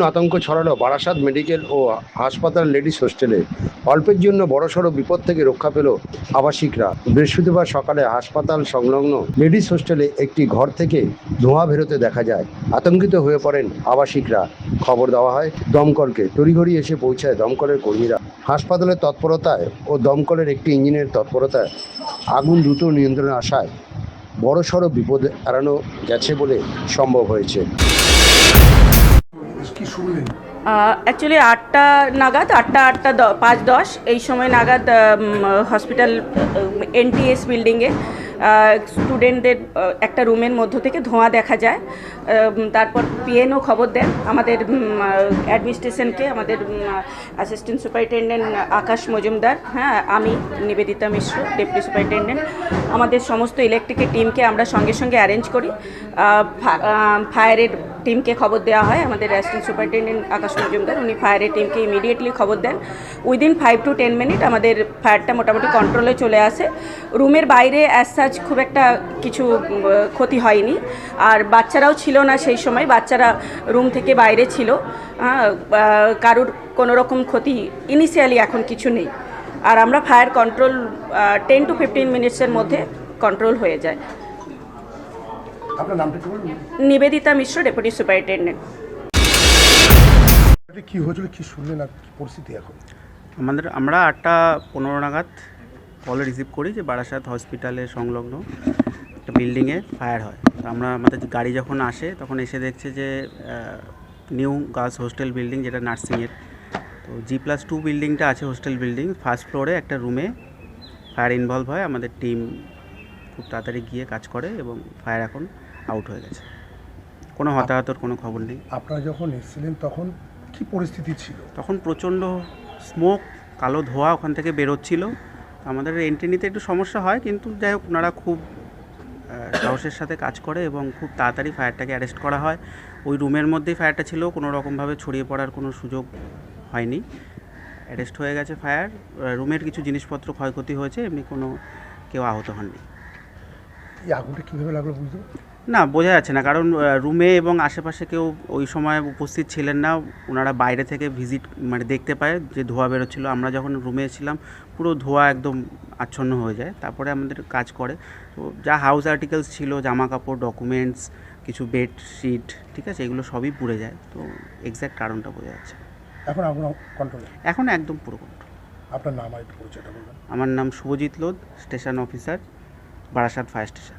আগুন আতঙ্ক ছড়ালো বারাসাত মেডিকেল ও হাসপাতাল লেডিস হোস্টেলে। অল্পের জন্য বড়সড় বিপদ থেকে রক্ষা পেল আবাসিকরা। বৃহস্পতিবার সকালে হাসপাতাল সংলগ্ন লেডিস হোস্টেলে একটি ঘর থেকে ধোঁয়া বেরোতে দেখা যায়। আতঙ্কিত হয়ে পড়েন আবাসিকরা। খবর দেওয়া হয় দমকলকে। তড়িঘড়ি এসে পৌঁছায় দমকলের কর্মীরা। হাসপাতালের তৎপরতায় ও দমকলের একটি ইঞ্জিনের তৎপরতায় আগুন দ্রুত নিয়ন্ত্রণে আসায় বড়সড় বিপদ এড়ানো গেছে বলে সম্ভব হয়েছে। অ্যাকচুয়ালি 8টা নাগাদ, 8:05 এই সময় নাগাদ হসপিটাল এনটিএস বিল্ডিংয়ে স্টুডেন্টদের একটা রুমের মধ্য থেকে ধোঁয়া দেখা যায়। তারপর পিএনও খবর দেন আমাদের অ্যাডমিনিস্ট্রেশনকে, আমাদের অ্যাসিস্ট্যান্ট সুপারিনটেন্ডেন্ট আকাশ মজুমদার, হ্যাঁ, আমি নিবেদিতা মিশ্র, ডেপুটি সুপারিনটেন্ডেন্ট। আমাদের সমস্ত ইলেকট্রিকের টিমকে আমরা সঙ্গে সঙ্গে অ্যারেঞ্জ করি। ফায়ারের টিমকে খবর দেওয়া হয়। আমাদের অ্যাসিস্ট্যান্ট সুপারিনটেন্ডেন্ট আকাশ মজুমদার, উনি ফায়ারের টিমকে ইমিডিয়েটলি খবর দেন। উইদিন 5 to 10 মিনিট আমাদের ফায়ারটা মোটামুটি কন্ট্রোলে চলে আসে। রুমের বাইরে অ্যাজ সাচ খুব একটা কিছু ক্ষতি হয়নি। আর বাচ্চারাও ছিল না সেই সময়, বাচ্চারা রুম থেকে বাইরে ছিল। কারুর কোনো রকম ক্ষতি ইনিশিয়ালি এখন কিছু নেই। আর আমরা ফায়ার কন্ট্রোল 10 to 15 মিনিটসের মধ্যে কন্ট্রোল হয়ে যায়। আপনার নামটা কি বলুন? নিবেদিতা মিশ্র, ডেপুটি সুপারিনটেন্ডেন্ট। কি হয়েছিল, কি শুনলেন, আর কি পরিস্থিতি এখন? আমরা 8:15 নাগাদ কল রিসিভ করি যে বারাসাত হসপিটালের সংলগ্ন একটা বিল্ডিংয়ে ফায়ার হয়। তো আমাদের গাড়ি যখন আসে তখন এসে দেখছে যে নিউ গার্লস হোস্টেল বিল্ডিং, যেটা নার্সিংয়ের, তো G+2 বিল্ডিংটা আছে হোস্টেল বিল্ডিং, ফার্স্ট ফ্লোরে একটা রুমে ফায়ার ইনভলভ হয়। আমাদের টিম খুব তাড়াতাড়ি গিয়ে কাজ করে এবং ফায়ার এখন আউট হয়ে গেছে। কোনো হতাহতর কোনো খবর নেই। আপনারা যখন এসেছিলেন তখন কি পরিস্থিতি ছিল? তখন প্রচণ্ড স্মোক, কালো ধোঁয়া ওখান থেকে বেরোচ্ছিল। আমাদের এন্ট্রি নিতে একটু সমস্যা হয়, কিন্তু যাই হোক ওনারা খুব সাহসের সাথে কাজ করে এবং খুব তাড়াতাড়ি ফায়ারটাকে অ্যারেস্ট করা হয়। ওই রুমের মধ্যেই ফায়ারটা ছিল, কোনো রকমভাবে ছড়িয়ে পড়ার কোনো সুযোগ হয়নি। অ্যারেস্ট হয়ে গেছে ফায়ার। রুমের কিছু জিনিসপত্র ক্ষয়ক্ষতি হয়েছে, এমনি কেউ আহত হননি। এই আগুনটা কীভাবে লাগলো বুঝতে? না, বোঝা যাচ্ছে না, কারণ রুমে এবং আশেপাশে কেউ ওই সময় উপস্থিত ছিলেন না। ওনারা বাইরে থেকে দেখতে পায় যে ধোঁয়া বেরোচ্ছিলো। আমরা যখন রুমে ছিলাম পুরো ধোঁয়া একদম আচ্ছন্ন হয়ে যায়। তারপরে আমাদের কাজ করে, তো যা হাউস আর্টিকেলস ছিল, জামা কাপড়, ডকুমেন্টস, কিছু বেডশিট, ঠিক আছে, এগুলো সবই পুড়ে যায়। তো এক্স্যাক্ট কারণটা বোঝা যাচ্ছে। এখন আগুন কন্ট্রোলে? এখন একদম পুরো কন্ট্রোল। আপনার নাম আর একটু পরিচয়টা বলবেন? আমার নাম Subhajit Lodh, station officer, Barasat fire station.